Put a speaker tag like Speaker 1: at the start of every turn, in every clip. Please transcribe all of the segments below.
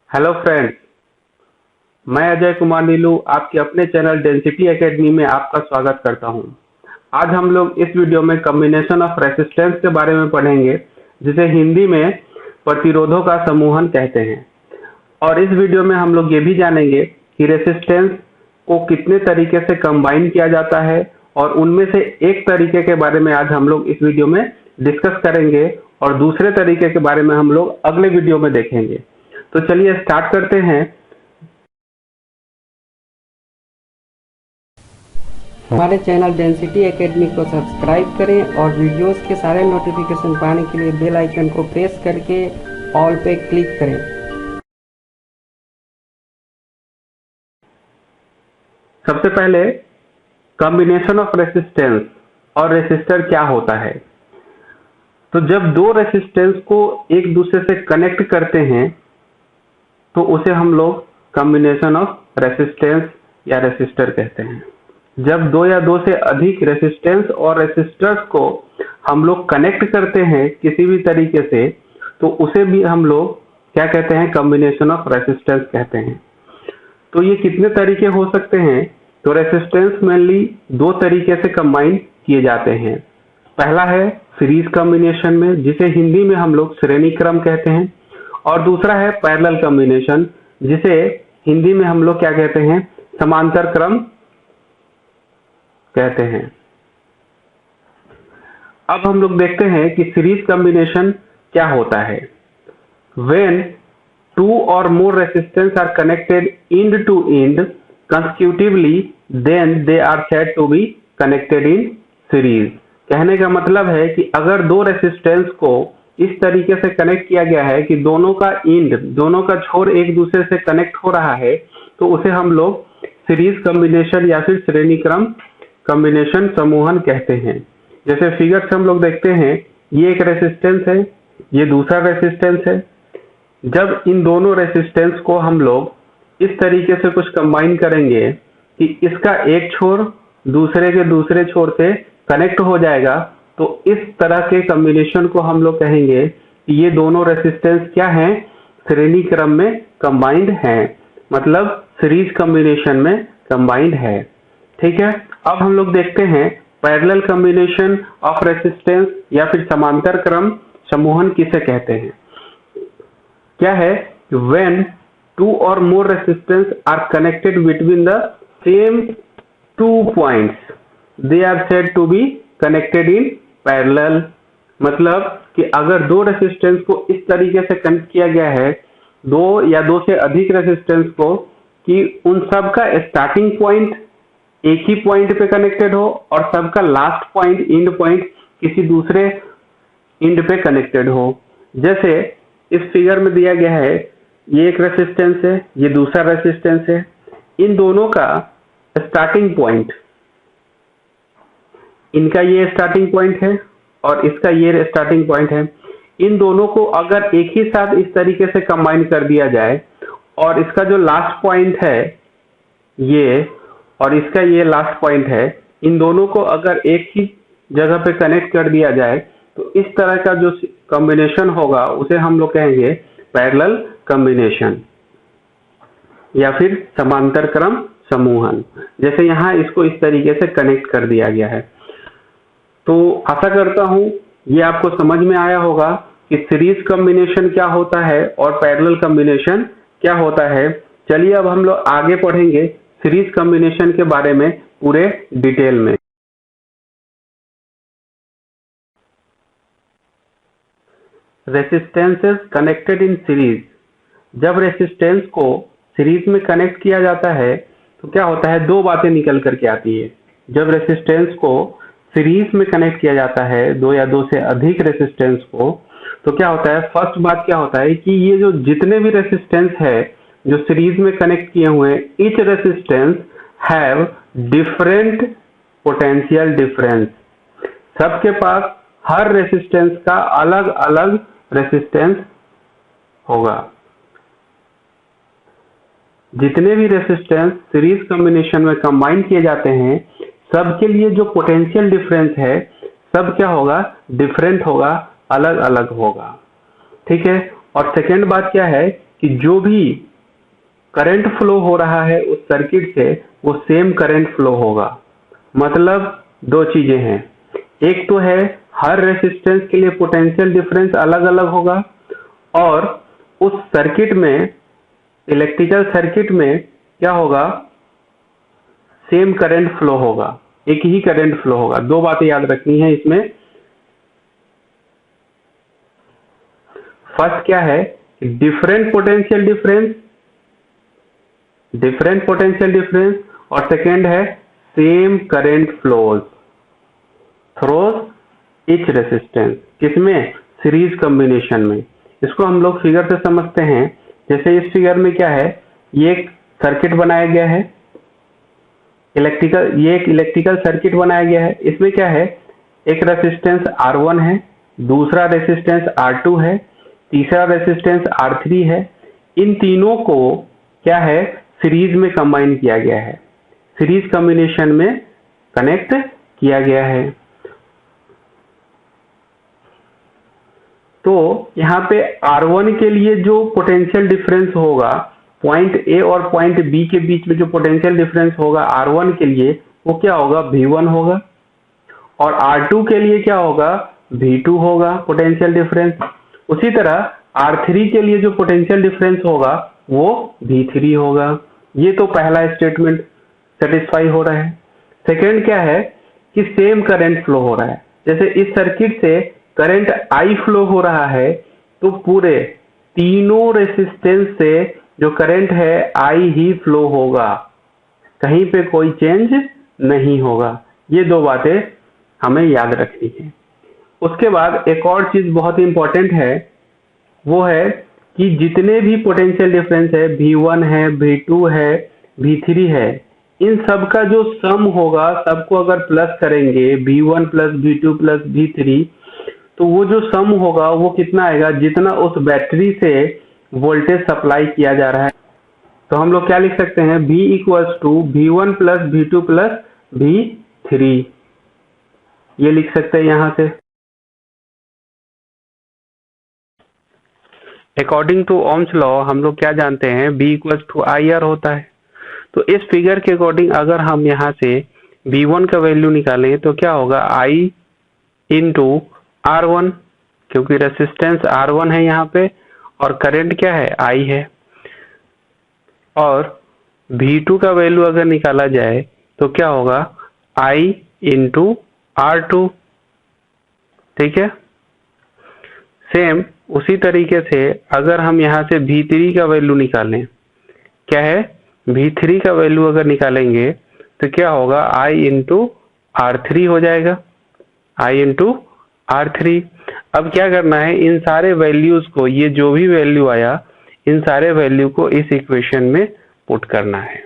Speaker 1: Hello friends, मैं अजय कुमार नीलू आपके अपने चैनल डेंसिटी एकेडमी में आपका स्वागत करता हूं। आज हम लोग इस वीडियो में कॉम्बिनेशन ऑफ रेसिस्टेंस के बारे में पढ़ेंगे, जिसे हिंदी में प्रतिरोधों का समूहन कहते हैं। और इस वीडियो में हम लोग ये भी जानेंगे कि रेसिस्टेंस को कितने तरीके से कंबाइन किया जाता है, और उनमें से एक तरीके के बारे में आज हम लोग इस वीडियो में डिस्कस करेंगे और दूसरे तरीके के बारे में हम लोग अगले वीडियो में देखेंगे। तो चलिए स्टार्ट करते हैं।
Speaker 2: हमारे चैनल डेंसिटी एकेडमी को सब्सक्राइब करें और वीडियोस के सारे नोटिफिकेशन पाने के लिए बेल आइकन को प्रेस करके ऑल पे क्लिक करें।
Speaker 1: सबसे पहले कॉम्बिनेशन ऑफ रेसिस्टेंस और रेसिस्टर क्या होता है। तो जब दो रेसिस्टेंस को एक दूसरे से कनेक्ट करते हैं तो उसे हम लोग कॉम्बिनेशन ऑफ रेसिस्टेंस या रेसिस्टर कहते हैं। जब दो या दो से अधिक रेसिस्टेंस और रेसिस्टर्स को हम लोग कनेक्ट करते हैं किसी भी तरीके से, तो उसे भी हम लोग क्या कहते हैं, कॉम्बिनेशन ऑफ रेसिस्टेंस कहते हैं। तो ये कितने तरीके हो सकते हैं? तो रेसिस्टेंस मेनली दो तरीके से कंबाइन किए जाते हैं। पहला है सीरीज कॉम्बिनेशन में, जिसे हिंदी में हम लोग श्रेणी क्रम कहते हैं, और दूसरा है पैरेलल कॉम्बिनेशन, जिसे हिंदी में हम लोग क्या कहते हैं, समांतर क्रम कहते हैं। अब हम लोग देखते हैं कि सीरीज कॉम्बिनेशन क्या होता है। When two or more resistance are connected end to end consecutively, then they are said to be connected in series। कहने का मतलब है कि अगर दो रेसिस्टेंस को इस तरीके से कनेक्ट किया गया है कि दोनों का एंड, दोनों का छोर एक दूसरे से कनेक्ट हो रहा है, तो उसे हम लोग सीरीज कॉम्बिनेशन या फिर श्रेणी क्रम कॉम्बिनेशन समूहन कहते हैं। जैसे फिगर से हम लोग देखते हैं, ये एक रेसिस्टेंस है, ये दूसरा रेसिस्टेंस है। जब इन दोनों रेसिस्टेंस को हम लोग इस तरीके से कुछ कंबाइन करेंगे कि इसका एक छोर दूसरे के दूसरे छोर से कनेक्ट हो जाएगा, तो इस तरह के कॉम्बिनेशन को हम लोग कहेंगे कि ये दोनों रेसिस्टेंस क्या हैं, श्रेणी क्रम में कंबाइंड हैं, मतलब सीरीज कॉम्बिनेशन में कंबाइंड है। ठीक है, अब हम लोग देखते हैं पैरेलल कॉम्बिनेशन ऑफ रेसिस्टेंस या फिर समांतर क्रम समूहन किसे कहते हैं। क्या है? When two or more resistance are connected between the same two points, they are said to be connected in parallel। मतलब कि अगर दो रेसिस्टेंस को इस तरीके से कनेक्ट किया गया है, दो या दो से अधिक रेसिस्टेंस को, कि उन सब का स्टार्टिंग पॉइंट एक ही पॉइंट पे कनेक्टेड हो और सबका लास्ट पॉइंट, एंड पॉइंट किसी दूसरे एंड पे कनेक्टेड हो। जैसे इस फिगर में दिया गया है, ये एक रेसिस्टेंस है, ये दूसरा रेसिस्टेंस है। इन दोनों का स्टार्टिंग पॉइंट, इनका ये स्टार्टिंग पॉइंट है और इसका ये स्टार्टिंग पॉइंट है। इन दोनों को अगर एक ही साथ इस तरीके से कंबाइन कर दिया जाए, और इसका जो लास्ट पॉइंट है ये, और इसका ये लास्ट पॉइंट है, इन दोनों को अगर एक ही जगह पे कनेक्ट कर दिया जाए, तो इस तरह का जो कॉम्बिनेशन होगा उसे हम लोग कहेंगे पैरेलल कॉम्बिनेशन या फिर समांतर क्रम समूहन। जैसे यहाँ इसको इस तरीके से कनेक्ट कर दिया गया है। तो आशा करता हूँ ये आपको समझ में आया होगा कि सीरीज कॉम्बिनेशन क्या होता है और पैरेलल कॉम्बिनेशन क्या होता है। चलिए अब हम लोग आगे पढ़ेंगे सीरीज कॉम्बिनेशन के बारे में पूरे डिटेल में। Resistances connected in series. जब रेसिस्टेंस को सीरीज में कनेक्ट किया जाता है तो क्या होता है, दो बातें निकल करके आती है। जब रेसिस्टेंस को सीरीज में कनेक्ट किया जाता है, दो या दो से अधिक रेसिस्टेंस को, तो क्या होता है, फर्स्ट बात क्या होता है कि ये जो जितने भी रेसिस्टेंस है जो सीरीज में कनेक्ट किए हुए, each resistance have different potential difference. सबके पास हर रेसिस्टेंस का अलग अलग रेसिस्टेंस होगा। जितने भी रेसिस्टेंस सीरीज कॉम्बिनेशन में कंबाइन किए जाते हैं, सबके लिए जो पोटेंशियल डिफरेंस है, सब क्या होगा, डिफरेंट होगा, अलग अलग होगा। ठीक है। और सेकेंड बात क्या है कि जो भी करंट फ्लो हो रहा है उस सर्किट से वो सेम करंट फ्लो होगा। मतलब दो चीजें हैं, एक तो है हर रेसिस्टेंस के लिए पोटेंशियल डिफरेंस अलग अलग होगा, और उस सर्किट में, इलेक्ट्रिकल सर्किट में क्या होगा, सेम करंट फ्लो होगा, एक ही करंट फ्लो होगा। दो बातें याद रखनी है इसमें। फर्स्ट क्या है, डिफरेंट पोटेंशियल डिफरेंस, और सेकेंड है same current flows through each resistance. किसमें? सीरीज कॉम्बिनेशन में। इसको हम लोग फिगर से समझते हैं। जैसे इस फिगर में क्या है, ये एक सर्किट बनाया गया है, ये एक इलेक्ट्रिकल सर्किट बनाया गया है। इसमें क्या है, एक रेसिस्टेंस R1 है, दूसरा रेसिस्टेंस R2 है, तीसरा रेसिस्टेंस R3 है। इन तीनों को क्या है, सीरीज में कंबाइन किया गया है, सीरीज कॉम्बिनेशन में कनेक्ट किया गया है। तो यहाँ पे R1 के लिए जो पोटेंशियल डिफरेंस होगा, पॉइंट A और पॉइंट B के बीच में जो पोटेंशियल डिफरेंस होगा R1 के लिए, वो क्या होगा, V1 होगा। और R2 के लिए क्या होगा, V2 होगा पोटेंशियल डिफरेंस। उसी तरह R3 के लिए जो पोटेंशियल डिफरेंस होगा वो V3 होगा। ये तो पहला स्टेटमेंट सेटिस्फाई हो रहा है। सेकेंड क्या है कि सेम करंट फ्लो हो रहा है। जैसे इस सर्किट से करंट I फ्लो हो रहा है, तो पूरे तीनों रेसिस्टेंस से जो करंट है I ही फ्लो होगा, कहीं पे कोई चेंज नहीं होगा। ये दो बातें हमें याद रखनी है। उसके बाद एक और चीज बहुत इंपॉर्टेंट है, वो है कि जितने भी पोटेंशियल डिफरेंस है, V1 है, V2 है, V3 है, इन सब का जो सम होगा, सबको अगर प्लस करेंगे, V1 plus V2 plus V3, तो वो जो सम होगा वो कितना आएगा, जितना उस बैटरी से वोल्टेज सप्लाई किया जा रहा है। तो हम लोग क्या लिख सकते हैं, V equals to V1 plus V2 plus V3, ये लिख सकते हैं यहां से। अकॉर्डिंग टू ओम्स लॉ हम लोग क्या जानते हैं, B इक्वल्स टू IR होता है। तो इस फिगर के अकॉर्डिंग अगर हम यहाँ से V1 का वैल्यू निकालें तो क्या होगा, I इंटू R1, क्योंकि रेसिस्टेंस R1 है यहाँ पे और करंट क्या है, I है। और V2 का वैल्यू अगर निकाला जाए तो क्या होगा, I इंटू R2, ठीक है। सेम उसी तरीके से अगर हम यहाँ से V3 का वैल्यू निकालें, क्या है, V3 का वैल्यू अगर निकालेंगे तो क्या होगा, I इंटू R3 हो जाएगा, I इंटू R3। अब क्या करना है, इन सारे वैल्यूज को, ये जो भी वैल्यू आया, इन सारे वैल्यू को इस इक्वेशन में पुट करना है,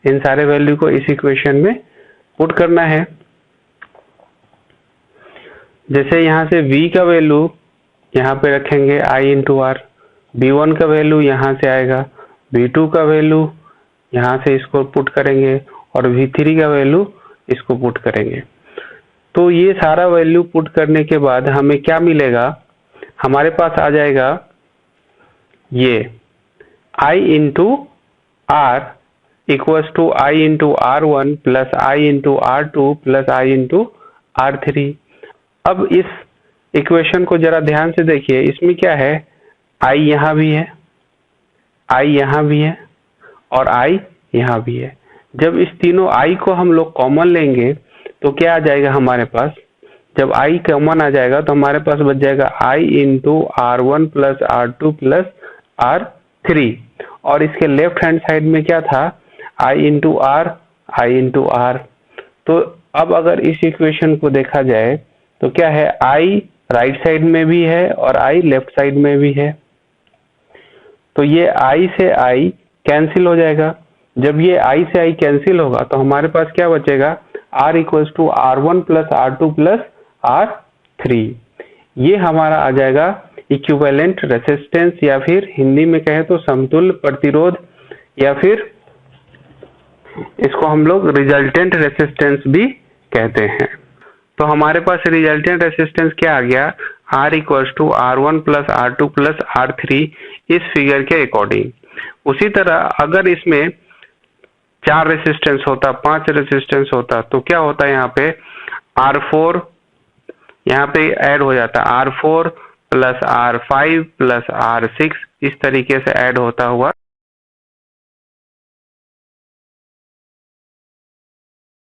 Speaker 1: इन सारे वैल्यू को इस इक्वेशन में पुट करना है। जैसे यहाँ से V का वैल्यू यहाँ पे रखेंगे I इंटू R, V1 का वैल्यू यहाँ से आएगा, V2 का वैल्यू यहाँ से इसको पुट करेंगे और V3 का वैल्यू इसको पुट करेंगे। तो ये सारा वैल्यू पुट करने के बाद हमें क्या मिलेगा, हमारे पास आ जाएगा ये I into R equals to I into R1 plus I into R2 plus I into R3। अब इस इक्वेशन को जरा ध्यान से देखिए, इसमें क्या है, I यहाँ भी है, I यहाँ भी है और I यहाँ भी है। जब इस तीनों I को हम लोग कॉमन लेंगे तो क्या आ जाएगा हमारे पास, जब I कॉमन आ जाएगा तो हमारे पास बच जाएगा I into R1 plus R2 plus R3, और इसके लेफ्ट हैंड साइड में क्या था, I into R, I into R। तो अब अगर इस इक्वेशन को देखा जाए तो क्या है, I राइट साइड में भी है और I लेफ्ट साइड में भी है। तो ये I से I कैंसिल हो जाएगा। जब ये I से I कैंसिल होगा तो हमारे पास क्या बचेगा, R equals to R1 plus R2 plus R3। ये हमारा आ जाएगा इक्विवेलेंट रेसिस्टेंस, या फिर हिंदी में कहें तो समतुल्य प्रतिरोध, या फिर इसको हम लोग रिजल्टेंट रेसिस्टेंस भी कहते हैं। तो हमारे पास रिजल्टेंट रेसिस्टेंस क्या आ गया, R equals to R1 plus R2 plus R3 इस फिगर के अकॉर्डिंग। उसी तरह अगर इसमें 4 रेसिस्टेंस होता, 5 रेसिस्टेंस होता, तो क्या होता है यहाँ पे R4 यहाँ पे ऐड हो जाता, R4 plus R5 plus R6 इस तरीके से ऐड होता हुआ